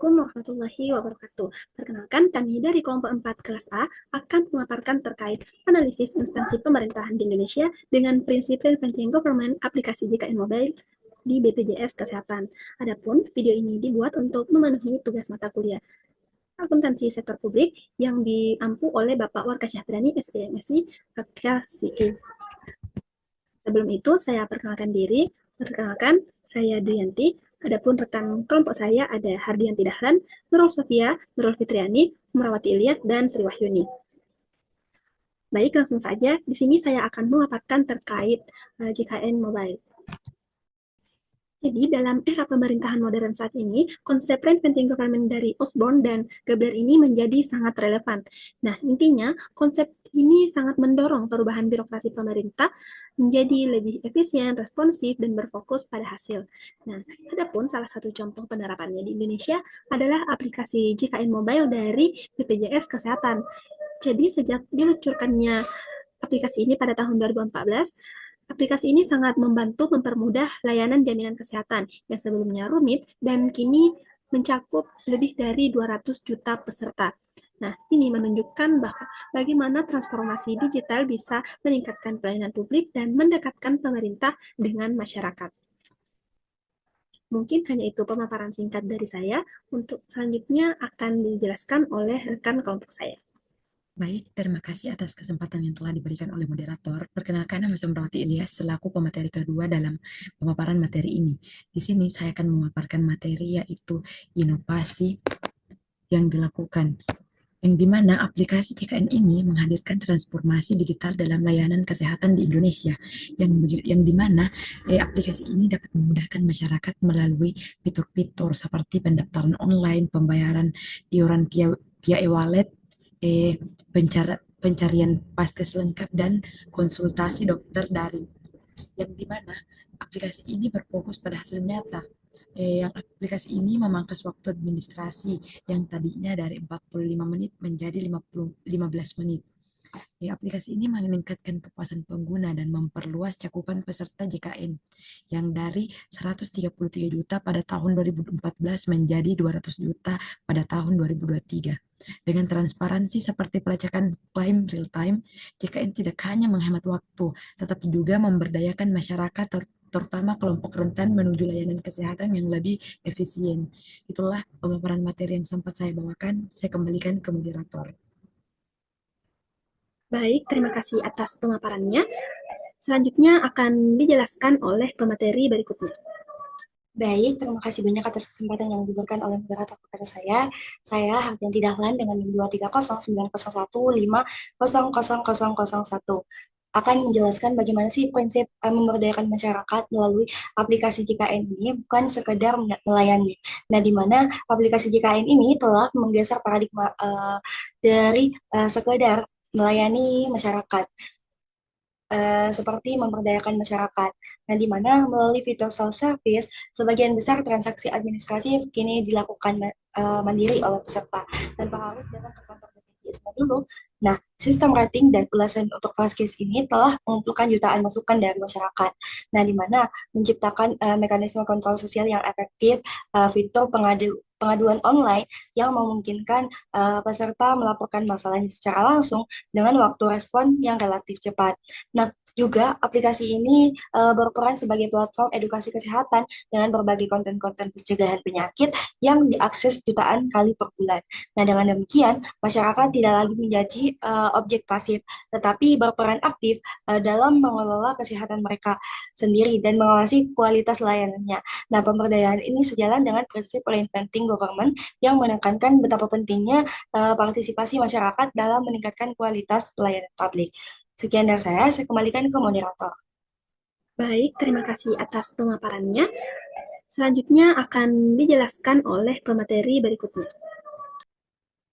Assalamualaikum warahmatullahi wabarakatuh. Perkenalkan, kami dari kelompok 4 kelas A akan memaparkan terkait analisis instansi pemerintahan di Indonesia dengan prinsip preventing government aplikasi JKN Mobile di BPJS Kesehatan. Adapun video ini dibuat untuk memenuhi tugas mata kuliah akuntansi sektor publik yang diampu oleh Bapak Warka Syahdrani SPMSI KCE. Sebelum itu, saya perkenalkan diri. Perkenalkan, saya Duyanti. Adapun rekan kelompok saya ada Hardianti Dahlan, Nurul Sofia, Nurul Fitriani, Merawati Ilyas, dan Sri Wahyuni. Baik, langsung saja. Di sini saya akan memaparkan terkait JKN Mobile. Jadi, dalam era pemerintahan modern saat ini, konsep preventing government dari Osborne dan Gabler ini menjadi sangat relevan. Nah, intinya, konsep ini sangat mendorong perubahan birokrasi pemerintah menjadi lebih efisien, responsif, dan berfokus pada hasil. Nah, adapun salah satu contoh penerapannya di Indonesia adalah aplikasi JKN Mobile dari BPJS Kesehatan. Jadi, sejak diluncurkannya aplikasi ini pada tahun 2014, aplikasi ini sangat membantu mempermudah layanan jaminan kesehatan yang sebelumnya rumit dan kini mencakup lebih dari 200 juta peserta. Nah, ini menunjukkan bahwa bagaimana transformasi digital bisa meningkatkan pelayanan publik dan mendekatkan pemerintah dengan masyarakat. Mungkin hanya itu pemaparan singkat dari saya. Untuk selanjutnya akan dijelaskan oleh rekan kelompok saya. Baik, terima kasih atas kesempatan yang telah diberikan oleh moderator. Perkenalkan, nama saya Merawati Ilyas selaku pemateri kedua dalam pemaparan materi ini. Di sini saya akan memaparkan materi yaitu inovasi yang dilakukan, yang dimana aplikasi JKN ini menghadirkan transformasi digital dalam layanan kesehatan di Indonesia, yang dimana aplikasi ini dapat memudahkan masyarakat melalui fitur-fitur seperti pendaftaran online, pembayaran iuran via e-wallet, pencarian paskes lengkap, dan konsultasi dokter daring, yang dimana aplikasi ini berfokus pada hasil nyata. Yang aplikasi ini memangkas waktu administrasi yang tadinya dari 45 menit menjadi 15 menit. Aplikasi ini meningkatkan kepuasan pengguna dan memperluas cakupan peserta JKN yang dari 133 juta pada tahun 2014 menjadi 200 juta pada tahun 2023. Dengan transparansi seperti pelacakan klaim real time, JKN tidak hanya menghemat waktu, tetapi juga memberdayakan masyarakat terutama kelompok rentan menuju layanan kesehatan yang lebih efisien. Itulah pemaparan materi yang sempat saya bawakan. Saya kembalikan ke moderator. Baik, terima kasih atas pemaparannya. Selanjutnya akan dijelaskan oleh pemateri berikutnya. Baik, terima kasih banyak atas kesempatan yang diberikan oleh moderator kepada saya. Saya Hardianti Dahlan dengan NIM 2309015000001 akan menjelaskan bagaimana sih prinsip memberdayakan masyarakat melalui aplikasi JKN ini bukan sekedar melayani. Nah, di mana aplikasi JKN ini telah menggeser paradigma dari sekedar melayani masyarakat, seperti memberdayakan masyarakat. Nah, di mana melalui fitur self-service, sebagian besar transaksi administratif kini dilakukan mandiri oleh peserta tanpa harus datang ke kantor BPJS dulu. Nah, sistem rating dan ulasan untuk Vaskes ini telah mengumpulkan jutaan masukan dari masyarakat. Nah, di mana menciptakan mekanisme kontrol sosial yang efektif, fitur pengaduan online yang memungkinkan peserta melaporkan masalahnya secara langsung dengan waktu respon yang relatif cepat. Nah, juga aplikasi ini berperan sebagai platform edukasi kesehatan dengan berbagai konten-konten pencegahan penyakit yang diakses jutaan kali per bulan. Nah, dengan demikian, masyarakat tidak lagi menjadi objek pasif, tetapi berperan aktif dalam mengelola kesehatan mereka sendiri dan mengawasi kualitas layanannya. Nah, pemberdayaan ini sejalan dengan prinsip reinventing government yang menekankan betapa pentingnya partisipasi masyarakat dalam meningkatkan kualitas pelayanan publik. Sekian dari saya kembalikan ke moderator. Baik, terima kasih atas pemaparannya. Selanjutnya akan dijelaskan oleh pemateri berikutnya.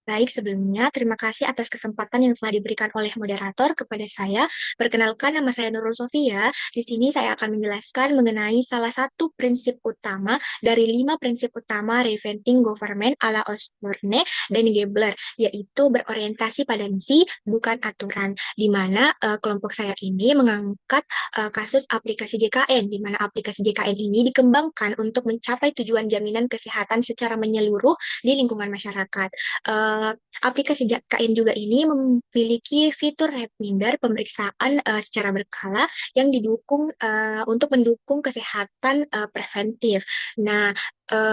Baik, sebelumnya terima kasih atas kesempatan yang telah diberikan oleh moderator kepada saya. Perkenalkan, nama saya Nurul Sofia. Di sini saya akan menjelaskan mengenai salah satu prinsip utama dari 5 prinsip utama Reinventing Government ala Osborne dan Gebler, yaitu berorientasi pada misi, bukan aturan. Di mana kelompok saya ini mengangkat kasus aplikasi JKN, di mana aplikasi JKN ini dikembangkan untuk mencapai tujuan jaminan kesehatan secara menyeluruh di lingkungan masyarakat. eh, Aplikasi KN juga ini memiliki fitur reminder pemeriksaan secara berkala yang didukung untuk mendukung kesehatan preventif. Nah,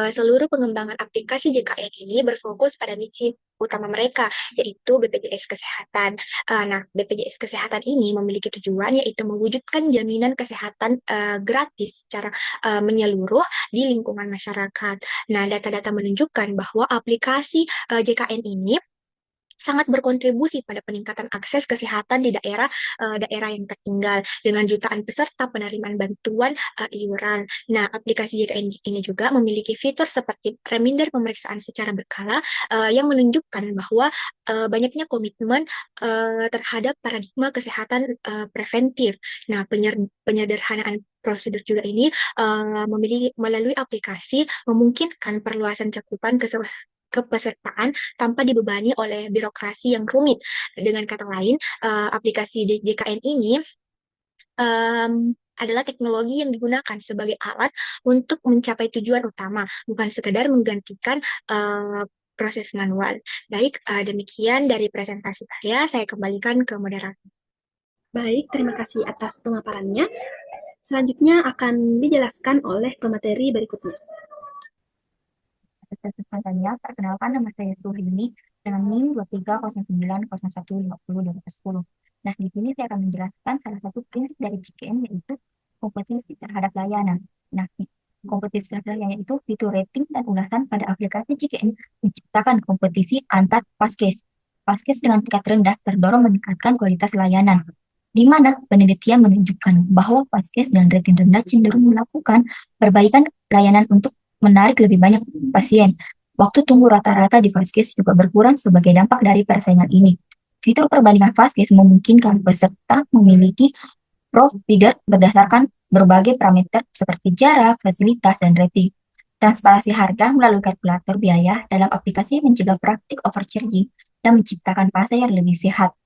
seluruh pengembangan aplikasi JKN ini berfokus pada misi utama mereka, yaitu BPJS Kesehatan. Nah, BPJS Kesehatan ini memiliki tujuan yaitu mewujudkan jaminan kesehatan gratis secara menyeluruh di lingkungan masyarakat. Nah, data-data menunjukkan bahwa aplikasi JKN ini sangat berkontribusi pada peningkatan akses kesehatan di daerah yang tertinggal dengan jutaan peserta penerimaan bantuan iuran. Nah, aplikasi JKN ini juga memiliki fitur seperti reminder pemeriksaan secara berkala yang menunjukkan bahwa banyaknya komitmen terhadap paradigma kesehatan preventif. Nah, penyederhanaan prosedur juga ini melalui aplikasi memungkinkan perluasan cakupan kepesertaan tanpa dibebani oleh birokrasi yang rumit. Dengan kata lain, aplikasi JKN ini adalah teknologi yang digunakan sebagai alat untuk mencapai tujuan utama, bukan sekedar menggantikan proses manual. Baik, demikian dari presentasi saya kembalikan ke moderator. Baik, terima kasih atas pemaparannya. Selanjutnya akan dijelaskan oleh pemateri berikutnya. Kesempatannya, perkenalkan nama saya Surini dengan NIM 230901502010. Nah, di sini saya akan menjelaskan salah satu prinsip dari JKN yaitu kompetisi terhadap layanan. Nah, kompetisi terhadap layanan itu fitur rating dan ulasan pada aplikasi JKN menciptakan kompetisi antar Paskes. Paskes dengan tingkat rendah terdorong meningkatkan kualitas layanan, di mana penelitian menunjukkan bahwa Paskes dengan rating rendah cenderung melakukan perbaikan layanan untuk menarik lebih banyak pasien. Waktu tunggu rata-rata di Vaskes juga berkurang sebagai dampak dari persaingan ini. Fitur perbandingan Vaskes memungkinkan peserta memiliki provider berdasarkan berbagai parameter seperti jarak, fasilitas, dan rating. Transparansi harga melalui kalkulator biaya dalam aplikasi mencegah praktik overcharging dan menciptakan pasar yang lebih sehat.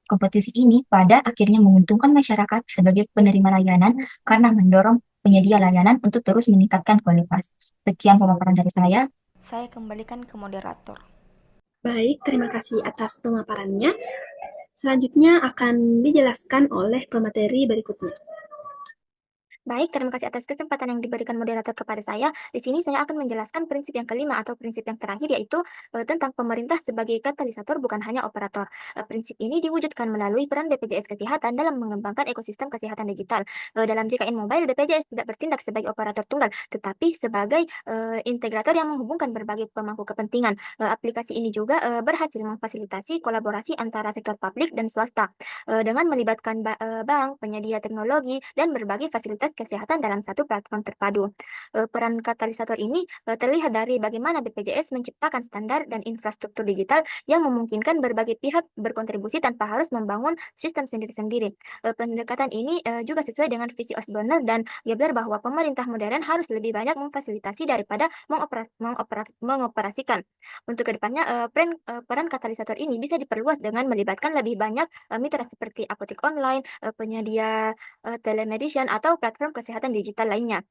Kompetisi ini pada akhirnya menguntungkan masyarakat sebagai penerima layanan karena mendorong penyedia layanan untuk terus meningkatkan kualitas. Sekian pemaparan dari saya. Saya kembalikan ke moderator. Baik, terima kasih atas pemaparannya. Selanjutnya akan dijelaskan oleh pemateri berikutnya. Baik, terima kasih atas kesempatan yang diberikan moderator kepada saya. Di sini saya akan menjelaskan prinsip yang kelima atau prinsip yang terakhir, yaitu tentang pemerintah sebagai katalisator bukan hanya operator. Prinsip ini diwujudkan melalui peran BPJS Kesehatan dalam mengembangkan ekosistem kesehatan digital. Dalam JKN Mobile, BPJS tidak bertindak sebagai operator tunggal, tetapi sebagai integrator yang menghubungkan berbagai pemangku kepentingan. Aplikasi ini juga berhasil memfasilitasi kolaborasi antara sektor publik dan swasta dengan melibatkan bank, penyedia teknologi, dan berbagai fasilitas kesehatan dalam satu platform terpadu. Peran katalisator ini terlihat dari bagaimana BPJS menciptakan standar dan infrastruktur digital yang memungkinkan berbagai pihak berkontribusi tanpa harus membangun sistem sendiri-sendiri. Pendekatan ini juga sesuai dengan visi Osborne dan Gebler bahwa pemerintah modern harus lebih banyak memfasilitasi daripada mengoperasikan. Untuk kedepannya, peran katalisator ini bisa diperluas dengan melibatkan lebih banyak mitra seperti apotek online, penyedia telemedicine, atau platform kesehatan digital lainnya.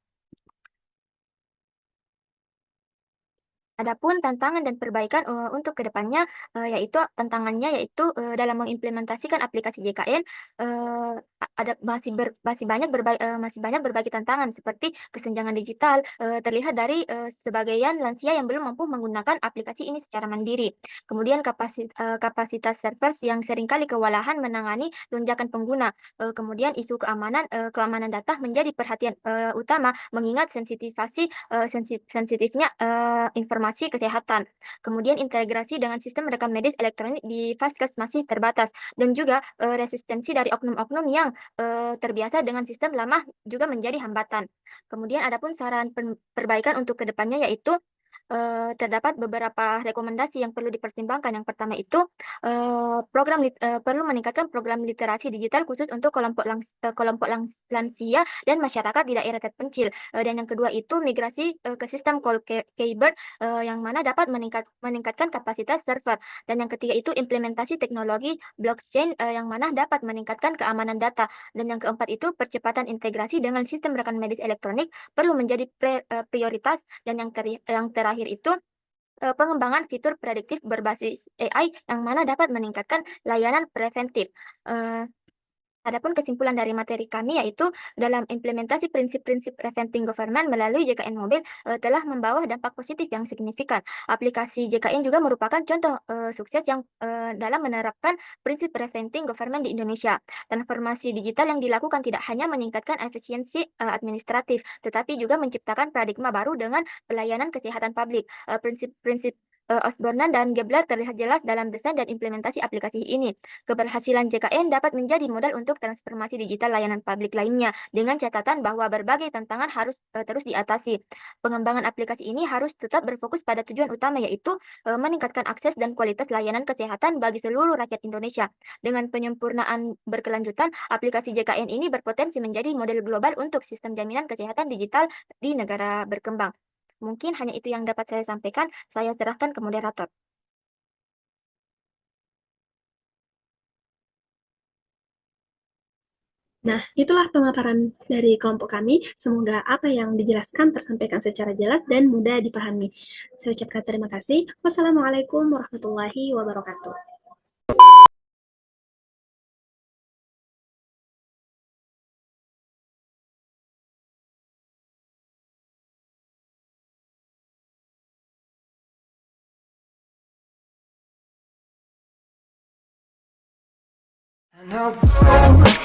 Adapun tantangan dan perbaikan untuk kedepannya yaitu dalam mengimplementasikan aplikasi JKN masih banyak berbagai tantangan seperti kesenjangan digital terlihat dari sebagian lansia yang belum mampu menggunakan aplikasi ini secara mandiri. Kemudian kapasitas servers yang seringkali kewalahan menangani lonjakan pengguna. Kemudian isu keamanan data menjadi perhatian utama mengingat sensitifnya informasi kesehatan. Kemudian integrasi dengan sistem rekam medis elektronik di Vaskes masih terbatas dan juga resistensi dari oknum-oknum yang terbiasa dengan sistem lama juga menjadi hambatan. Kemudian adapun saran perbaikan untuk kedepannya yaitu terdapat beberapa rekomendasi yang perlu dipertimbangkan. Yang pertama itu perlu meningkatkan program literasi digital khusus untuk kelompok lansia dan masyarakat di daerah terpencil. Dan yang kedua itu migrasi ke sistem cable yang mana dapat meningkatkan kapasitas server. Dan yang ketiga itu implementasi teknologi blockchain yang mana dapat meningkatkan keamanan data. Dan yang keempat itu percepatan integrasi dengan sistem rekan medis elektronik perlu menjadi prioritas. Dan yang terakhir itu pengembangan fitur prediktif berbasis AI yang mana dapat meningkatkan layanan preventif. Eh, Adapun kesimpulan dari materi kami yaitu dalam implementasi prinsip-prinsip preventing government melalui JKN Mobil telah membawa dampak positif yang signifikan. Aplikasi JKN juga merupakan contoh sukses yang dalam menerapkan prinsip preventing government di Indonesia. Transformasi digital yang dilakukan tidak hanya meningkatkan efisiensi administratif, tetapi juga menciptakan paradigma baru dengan pelayanan kesehatan publik. Prinsip-prinsip Osborne dan Gebler terlihat jelas dalam desain dan implementasi aplikasi ini. Keberhasilan JKN dapat menjadi modal untuk transformasi digital layanan publik lainnya, dengan catatan bahwa berbagai tantangan harus terus diatasi. Pengembangan aplikasi ini harus tetap berfokus pada tujuan utama, yaitu meningkatkan akses dan kualitas layanan kesehatan bagi seluruh rakyat Indonesia. Dengan penyempurnaan berkelanjutan, aplikasi JKN ini berpotensi menjadi model global untuk sistem jaminan kesehatan digital di negara berkembang. Mungkin hanya itu yang dapat saya sampaikan. Saya serahkan ke moderator. Nah, itulah pemaparan dari kelompok kami. Semoga apa yang dijelaskan tersampaikan secara jelas dan mudah dipahami. Saya ucapkan terima kasih. Wassalamualaikum warahmatullahi wabarakatuh. I know